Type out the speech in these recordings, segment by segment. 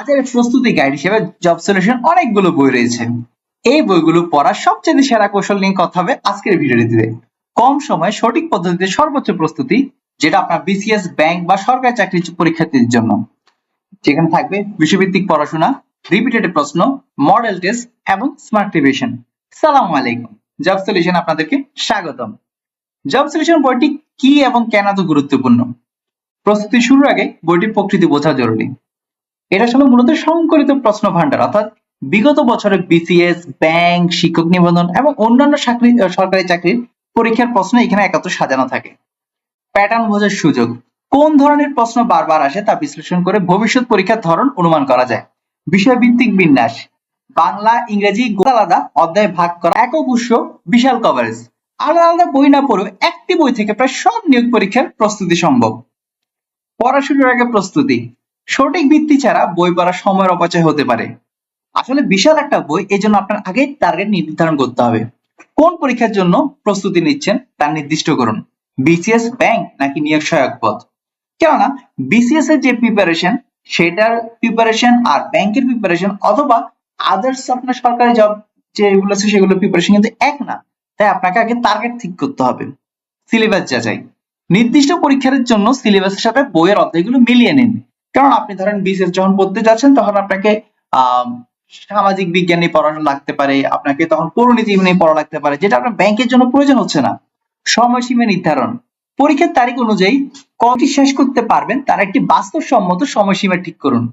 কাজের প্রস্তুতি গাইড হিসেবে জব সলিউশন অনেকগুলো বই রয়েছে। এই বইগুলো পড়ার সবচেয়ে সেরা কৌশল নিয়ে কথা হবে আজকের ভিডিওটিতে। কম সময়ে সঠিক পদ্ধতিতে সর্বোচ্চ প্রস্তুতি, যেটা আপনার বিসিএস, ব্যাংক বা সরকারি চাকরির পরীক্ষার্থীদের জন্য। যেখানে থাকবে বিষয়ভিত্তিক পড়াশোনা, রিপিটেড প্রশ্ন, মডেল টেস্ট এবং স্মার্ট রিভিশন। সালামু আলাইকুম, জব সলিউশন আপনাদেরকে স্বাগতম। জব সলিউশন বইটি কি এবং কেন এত গুরুত্বপূর্ণ? প্রস্তুতি শুরুর আগে বইটির প্রকৃতি বোঝা জরুরি। এটা আসলে মূলত সংকলিত প্রশ্ন ভান্ডার, অর্থাৎ বিগত বছরে বিসিএস, ব্যাংক, শিক্ষক নিবন্ধন এবং অন্যান্য সরকারি চাকরির পরীক্ষার প্রশ্ন এখানে একাত্তর সাজানো থাকে। প্যাটার্ন বোঝার সুযোগ, কোন ধরনের প্রশ্ন বারবার আসে তা বিশ্লেষণ করে ভবিষ্যৎ পরীক্ষার ধরন অনুমান করা যায়। বিষয় ভিত্তিক বিন্যাস, বাংলা, ইংরেজি আলাদা অধ্যায়ে ভাগ করা, একক উৎস, বিশাল কভারেজ। আলাদা আলাদা বই না পড়েও একটি বই থেকে প্রায় সব নিয়োগ পরীক্ষার প্রস্তুতি সম্ভব। পড়া শুরুর আগে প্রস্তুতি, সঠিক ভিত্তি ছাড়া বই পড়ার সময়ের অপচয় হতে পারে। আসলে বিশাল একটা বই, এজন্য আপনার আগে টার্গেট নির্ধারণ করতে হবে। কোন পরীক্ষার জন্য প্রস্তুতি নিচ্ছেন তা নির্দিষ্ট করুন। বিসিএস, ব্যাংক নাকি নিয়োগ সহায়ক পদ? কেননা বিসিএস এর যে প্রিপারেশন, সেটার প্রিপারেশন আর ব্যাংকের প্রিপারেশন অথবা আদার্স আপনার সরকারি জব যেগুলো আছে সেগুলো প্রিপারেশন কিন্তু এক না। তাই আপনাকে আগে টার্গেট ঠিক করতে হবে। সিলেবাস যাচাই, নির্দিষ্ট পরীক্ষার জন্য সিলেবাসের সাথে বইয়ের অধ্যায়গুলো মিলিয়ে নিন। কারণ আপনি ধরেন বিসিএস যখন পড়তে যাচ্ছেন তখন আপনাকে আহ সামাজিক বিজ্ঞান নিয়ে পড়া লাগতে পারে, আপনাকে তখন পরিণীতি নিয়ে পড়া লাগতে পারে, যেটা আপনার ব্যাংকের জন্য প্রয়োজন হচ্ছে না। সময়সীমা নির্ধারণ, পরীক্ষার তারিখ অনুযায়ী কতটি শেষ করতে পারবেন তার একটি বাস্তবসম্মত সময়সীমা ঠিক করুন।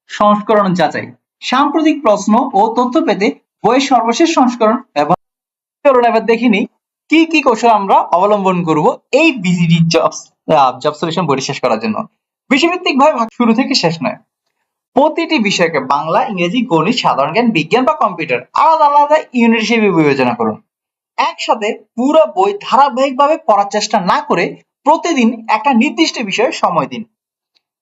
সংস্করণ যাচাই, সাম্প্রতিক প্রশ্ন ও তথ্য পেতে বইয়ের সর্বশেষ সংস্করণ ব্যবহার করুন। এবার দেখিনি কি কি কৌশল আমরা অবলম্বন করব এই বিজিডি জব সলিউশন বইটি শেষ করার জন্য। বিষয়ভিত্তিক ভাবে শুরু থেকে শেষ নয়, প্রতিটি বিষয়কে বাংলা, ইংরেজি, গণিত, সাধারণ জ্ঞান, বিজ্ঞান বা কম্পিউটার আলাদা আলাদা ইউনিট হিসেবে বিবেচনা করুন। একসাথে পুরো বই ধারাবাহিকভাবে পড়ার চেষ্টা না করে প্রতিদিন একটা নির্দিষ্ট বিষয়ে সময় দিন।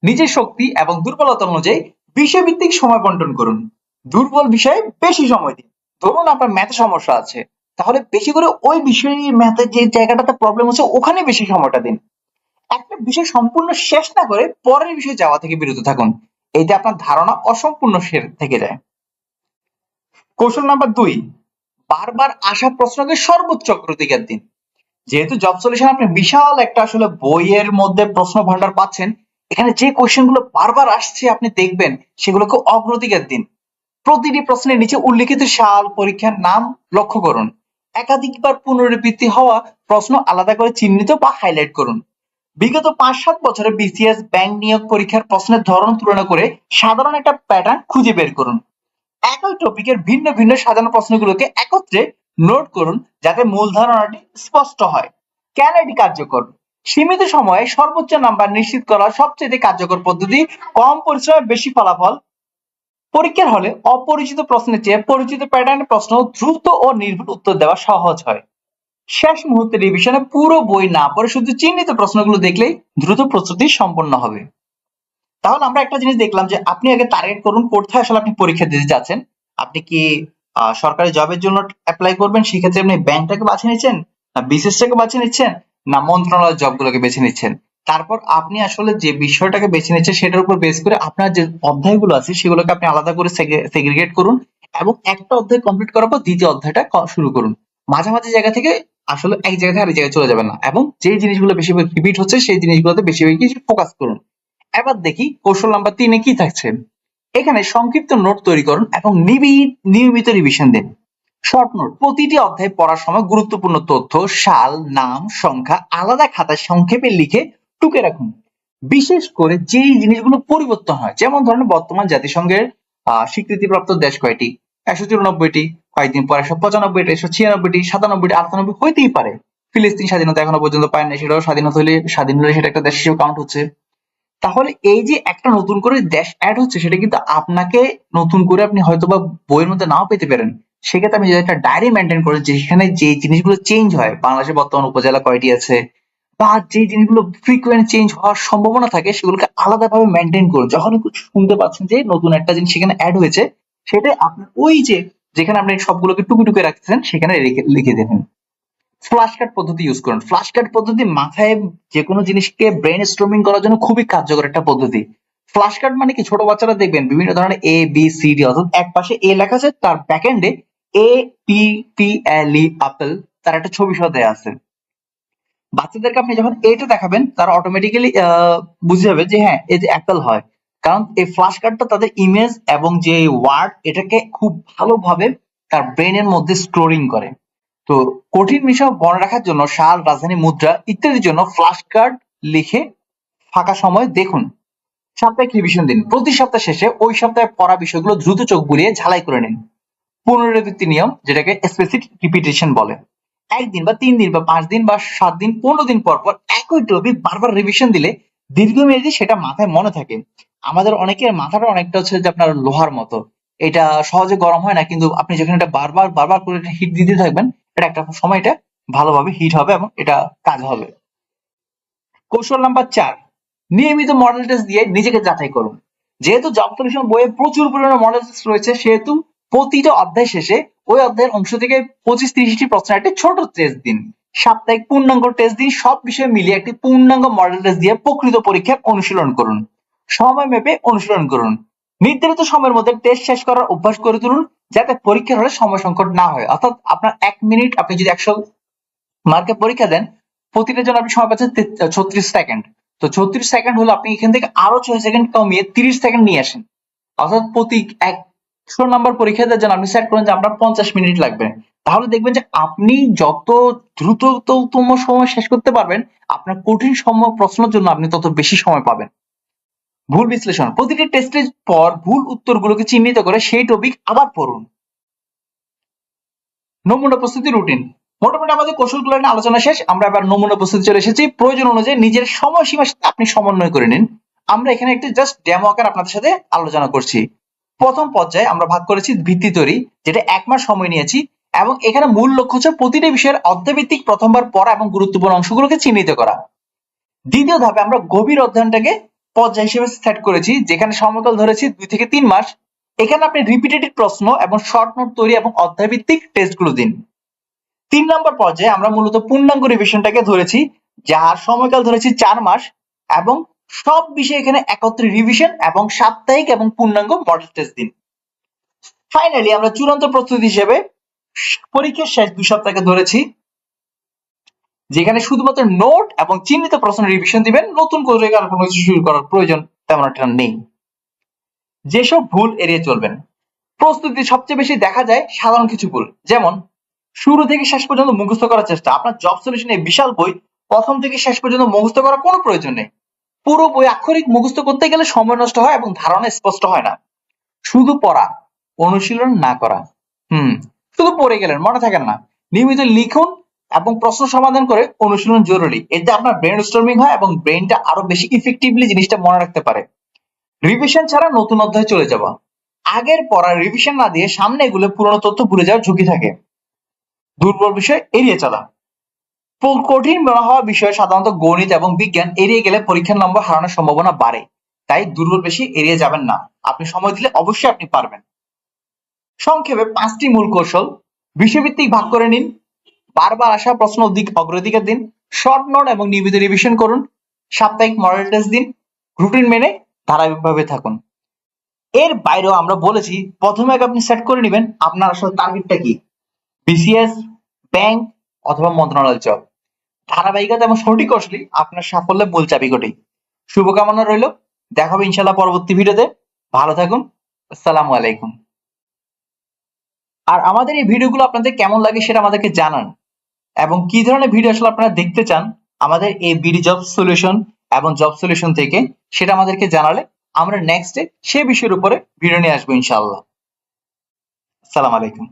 নিজের শক্তি এবং দুর্বলতা অনুযায়ী বিষয়ভিত্তিক সময় বন্টন করুন। দুর্বল বিষয়ে বেশি সময় দিন। ধরুন আপনার ম্যাথে সমস্যা আছে, তাহলে বেশি করে ওই বিষয়ে ম্যাথের যে জায়গাটাতে প্রবলেম হচ্ছে ওখানে বেশি সময়টা দিন। একটা বিষয় সম্পূর্ণ শেষ না করে পরের বিষয়ে যাওয়া থেকে বিরত থাকুন। এতে আপনার ধারণা অসম্পূর্ণ থেকে যায়। কৌশল নাম্বার 2, বারবার আসা প্রশ্নকে সর্বোচ্চ অগ্রাধিকার দিন। যেহেতু জব সলিউশন আপনি বিশাল একটা আসলে বইয়ের মধ্যে প্রশ্ন ভান্ডার পাচ্ছেন, এখানে যে কোশ্চেন গুলো বারবার আসছে আপনি দেখবেন সেগুলোকে অগ্রাধিকার দিন। প্রতিটি প্রশ্নের নিচে উল্লেখিত সাল, পরীক্ষার নাম লক্ষ্য করুন। একাধিকবার পুনরাবৃত্তি হওয়া প্রশ্ন আলাদা করে চিহ্নিত বা হাইলাইট করুন। বিগত 5-7 বছরে বিসিএস, ব্যাংক নিয়োগ পরীক্ষার প্রশ্নের ধরন তুলনা করে সাধারণ একটা প্যাটার্ন খুঁজে বের করুন। একই টপিকের ভিন্ন ভিন্ন সাজানো প্রশ্নগুলোকে একত্রে নোট করুন যাতে মূল ধারণাটি স্পষ্ট হয়। কেন এটি কার্যকর? সীমিত সময়ে সর্বোচ্চ নাম্বার নিশ্চিত করা সবচেয়ে কার্যকর পদ্ধতি। কম পরিশ্রমে বেশি ফলাফল। পরীক্ষার হলে অপরিচিত প্রশ্নের চেয়ে পরিচিত প্যাটার্নের প্রশ্ন দ্রুত ও নির্ভুল উত্তর দেওয়া সহজ হয়। শেষ মুহূর্তে রিভিশনে পুরো বই না পড়ে শুধু চিহ্নিত প্রশ্নগুলো দেখলেই দ্রুত প্রস্তুতি সম্পন্ন হবে। তাহলে আমরা একটা জিনিস দেখলাম যে আপনি আগে টার্গেট করুন কোথায় আসলে আপনি পরীক্ষা দিতে যাচ্ছেন। আপনি কি সরকারি জবের জন্য অ্যাপ্লাই করবেন, সেক্ষেত্রে আপনি ব্যাংকটাকে বাছে নিচ্ছেন, না বিসিএস টাকে বাছে নিচ্ছেন, না মন্ত্রণালয়ের জবগুলোকে বেছে নিচ্ছেন। তারপর আপনি আসলে যে বিষয়টাকে বেছে নিচ্ছেন সেটার উপর বেস করে আপনার যে অধ্যায়গুলো আছে সেগুলোকে আপনি আলাদা করে সেগ্রিগেট করুন এবং একটা অধ্যায় কমপ্লিট করার পর দ্বিতীয় অধ্যায়টা শুরু করুন। মাঝামাঝি জায়গা থেকে আসলে এক জায়গা থেকে আরেক জায়গায় চলে যাবেন না, এবং যে জিনিসগুলো বেশি রিপিট হচ্ছে সেই জিনিসগুলোতে বেশি বেশি ফোকাস করুন। এবার দেখি কৌশল নাম্বার 3 এ কি থাকছে। এখানে সংক্ষিপ্ত নোট তৈরি করুন এবং নিয়মিত রিভিশন দিন। শর্ট নোট, প্রতিটি অধ্যায় পড়ার সময় গুরুত্বপূর্ণ তথ্য, সাল, নাম, সংখ্যা আলাদা খাতায় সংক্ষেপে লিখে টুকে রাখুন। বিশেষ করে যেই জিনিসগুলো পরিবর্তন হয়, যেমন ধরেন বর্তমান জাতিসংঘের স্বীকৃতিপ্রাপ্ত দেশ কয়টি, 194টি, কয়েকদিন পর 195টি, 196টি, 97টি, 98 হইতেই পারে। ফিলিস্তিন স্বাধীনতা এখনো পর্যন্ত পায় না, সেটাও স্বাধীন হলে সেটা একটা দেশ হিসেবে কাউন্ট হচ্ছে। তাহলে এই যে একটা নতুন করে দেশ অ্যাড হচ্ছে সেটা কিন্তু আপনাকে নতুন করে আপনি হয়তো বা বইয়ের মধ্যে নাও পেতে পারেন। সেক্ষেত্রে আপনি যদি একটা ডায়েরি মেনটেন করেন যেখানে যে জিনিসগুলো চেঞ্জ হয়, বাংলাদেশের বর্তমান উপজেলা কয়টি আছে বা যে জিনিসগুলো ফ্রিকোয়েন্ট চেঞ্জ হওয়ার সম্ভাবনা থাকে সেগুলোকে আলাদাভাবে মেনটেন করুন। যখন শুনতে পাচ্ছেন যে নতুন একটা জিনিস সেখানে অ্যাড হয়েছে, সেটা আপনি ওই যে যেখানে আপনি সবগুলোকে টুকে টুকে রাখতেছেন সেখানে লিখে দেবেন। ফ্ল্যাশ কার্ড পদ্ধতি ইউজ করুন। ফ্ল্যাশ কার্ড পদ্ধতি মাথায় যে কোনো জিনিসকে ব্রেন স্টর্মিং করার জন্য খুবই কার্যকর একটা পদ্ধতি। ফ্ল্যাশ কার্ড মানে কি, ছোট বাচ্চারা দেখবেন বিভিন্ন ধরনের এ বি সি ডি, অর্থাৎ এক পাশে এ লেখা আছে, তার ব্যাকএন্ডে A P P L E apple, তার একটা ছবি সহ দেয়া আছে। বাচ্চাদেরকে আপনি যখন এটা দেখাবেন তারা অটোমেটিক্যালি বুঝে যাবে যে হ্যাঁ এই যে অ্যাপেল হয়, কারণ এই ফ্ল্যাশ কার্ডটা তাদের ইমেজ এবং যে ওয়ার্ড এটাকে খুব ভালোভাবে তার ব্রেনের মধ্যে স্টোরিং করে। তো কঠিন বিষয় মনে রাখার জন্য সাল, রাজধানী, মুদ্রা ইত্যাদির জন্য ফ্ল্যাশ কার্ড লিখে ফাঁকা সময় দেখুন। সাপ্তাহিক রিভিশন দিন, প্রতি সপ্তাহ শেষে ওই সপ্তাহে পড়া বিষয়গুলো দ্রুত চোখ বুলিয়ে ঝালাই করে নিন। পুনরাবৃত্তি নিয়ম, যেটাকে স্পেসিফিক রিপিটেশন বলে, 1 দিন বা 3 দিন বা 5 দিন বা 7 দিন 15 দিন পর পর একই টপিক বারবার রিভিশন দিলে দীর্ঘমেয়াদী সেটা মাথায় মনে থাকে। আমাদের অনেকের মাথাটা অনেকটা হচ্ছে যে আপনার লোহার মতো, এটা সহজে গরম হয় না, কিন্তু আপনি যখন এটা বারবার বারবার করে হিট দিতে থাকবেন, এটা একটা সময় এটা ভালোভাবে হিট হবে এবং এটা কাজ হবে। কৌশল নাম্বার 4, নিয়মিত মডেল টেস্ট দিয়ে নিজেকে যাচাই করুন। যেহেতু জব সলিউশন বইয়ে প্রচুর পরিমাণে মডেল টেস্ট রয়েছে, সেহেতু প্রতিটা অধ্যায় শেষে ওই অধ্যায়ের অংশ থেকে 25-30টি প্রশ্নের একটি ছোট টেস্ট দিন। সাপ্তাহিক পূর্ণাঙ্গ টেস্ট দিন, সব বিষয় মিলিয়ে একটি পূর্ণাঙ্গ মডেল টেস্ট দিয়ে প্রকৃত পরীক্ষার অনুশীলন করুন। সময় মেপে অনুশীলন করুন। নির্ধারিত সময়ের মধ্যে টেস্ট শেষ করার অভ্যাস করে তুলুন, যাতে পরীক্ষার হলে সময় সংকট না হয়। অর্থাৎ আপনার 1 মিনিট, আপনি যদি 100 মার্কে পরীক্ষা দেন, প্রতিটার জন্য আপনি সময় পাচ্ছেন 36 সেকেন্ড। তো 36 সেকেন্ড হলো, আপনি এখান থেকে আরো 6 সেকেন্ড কমিয়ে 30 সেকেন্ড নিয়ে আসেন। অর্থাৎ প্রতি 100 নাম্বার পরীক্ষা দেওয়ার জন্য আপনি সেট করেন যে আপনার 50 মিনিট লাগবে। তাহলে দেখবেন যে আপনি যত দ্রুততম সময় শেষ করতে পারবেন, আপনার কঠিন প্রশ্নের জন্য আপনি তত বেশি সময় পাবেন। ভুল বিশ্লেষণ, প্রতিটি টেস্টের পর ভুল উত্তরগুলোকে চিহ্নিত করে সেই টপিক আবার পড়ুন। নমুনা প্রস্তুতি রুটিন, মোটামুটি আমাদের কৌশলগুলো নিয়ে আলোচনা শেষ। আমরা এবার নমুনা প্রস্তুতি চলে এসেছি। প্রয়োজন অনুযায়ী নিজের সময়সীমার সাথে আপনি সমন্বয় করে নিন। আমরা এখানে একটি জাস্ট ডেমো আকার আপনাদের সাথে আলোচনা করছি। প্রথম পর্যায়ে আমরা ভাগ করেছি ভিত্তি তৈরি, যেটা 1 মাস সময় নিয়েছি, এবং এখানে মূল লক্ষ্য হচ্ছে প্রতিটি বিষয়ের অধ্যায়ভিত্তিক প্রথমবার পড়া এবং গুরুত্বপূর্ণ অংশগুলোকে চিহ্নিত করা। দ্বিতীয় ধাপে আমরা গভীর অধ্যয়নটাকে পর্যায় হিসেবে সেট করেছি, যেখানে সময়কাল ধরেছি 2 থেকে 3 মাস। এখানে আপনি রিপিটেটিভ প্রশ্ন এবং শর্ট নোট তৈরি এবং অধ্যায়ভিত্তিক টেস্টগুলো দিন। 3 নম্বর পর্যায়ে আমরা মূলত পূর্ণাঙ্গ রিভিশনটাকে ধরেছি, যার সময়কাল ধরেছি 4 মাস, এবং সব বিষয় এখানে একত্রে রিভিশন এবং সাপ্তাহিক এবং পূর্ণাঙ্গ মডেল টেস্ট দিন। ফাইনালি আমরা চূড়ান্ত প্রস্তুতি হিসেবে পরীক্ষার শেষ 2 সপ্তাহকে ধরেছি, যেখানে শুধুমাত্র নোট এবং চিহ্নিত প্রশ্ন রিভিশন দিবেন। নতুন করে আর কোনো কিছু শুরু করার প্রয়োজন তেমন একটা নেই। যেসব ভুল এড়িয়ে চলবেন, প্রস্তুতি সবচেয়ে বেশি দেখা যায় সাধারণ কিছু ভুল, যেমন শুরু থেকে শেষ পর্যন্ত মুখস্থ করার চেষ্টা। আপনার জব সলিউশন এই বিশাল বই প্রথম থেকে শেষ পর্যন্ত মুখস্থ করার কোনো প্রয়োজন নেই। পুরো বই আক্ষরিক মুখস্থ করতে গেলে সময় নষ্ট হয় এবং ধারণা স্পষ্ট হয় না। শুধু পড়া, অনুশীলন না করা, শুধু পড়ে গেলেন, মনে থাকেন না। নিয়মিত লিখুন এবং প্রশ্ন সমাধান করে অনুশীলন জরুরি। এতে আপনার ব্রেন স্টর্মিং হয় এবং ব্রেনটা আরো বেশি ইফেক্টিভলি জিনিসটা মনে রাখতে পারে। রিভিশন ছাড়া নতুন অধ্যায় চলে যাওয়া, আগের পড়া রিভিশন না দিয়ে সামনে এগুলো পুরনো তথ্য ভুলে যাওয়ার ঝুঁকি থাকে। দুর্বল বিষয় এড়িয়ে চলা, কঠিন মনে হওয়া বিষয় সাধারণত গণিত এবং বিজ্ঞান এড়িয়ে গেলে পরীক্ষার নম্বর হারানোর সম্ভাবনা বাড়ে। তাই দুর্বল বেশি এড়িয়ে যাবেন না, আপনি সময় দিলে অবশ্যই আপনি পারবেন। সংক্ষেপে 5টি মূল কৌশল: বিষয়ভিত্তিক ভাগ করে নিন, বারবার আসা প্রশ্ন অগ্রাধিকার দিন, শর্ট নোট এবং নিয়মিত রিভিশন করুন, সাপ্তাহিক মডেল টেস্ট দিন, রুটিন মেনে ধারাবাহিকভাবে থাকুন। এর বাইরেও আমরা বলেছি প্রথমে আপনি সেট করে নেবেন আপনার আসলে টার্গেটটা কি, বিসিএস, ব্যাংক অথবা মন্ত্রণালয় জব। ধারাবাহিকতা এবং সঠিক কৌশলই আপনার সাফল্যের মূল চাবিকাঠি। শুভকামনা রইল, দেখা হবে ইনশাআল্লাহ পরবর্তী ভিডিওতে। ভালো থাকুন, আসসালামু আলাইকুম। আর আমাদের এই ভিডিওগুলো আপনাদের কেমন লাগে সেটা আমাদেরকে জানান, এবং কি ধরনের ভিডিও আসলে আপনারা দেখতে চান আমাদের এই বিডি জব সলিউশন এবং জব সলিউশন থেকে, সেটা আমাদেরকে জানালে আমরা নেক্সটে সে বিষয়ের উপরে ভিডিও নিয়ে আসবো ইনশাআল্লাহ। আসসালামু আলাইকুম।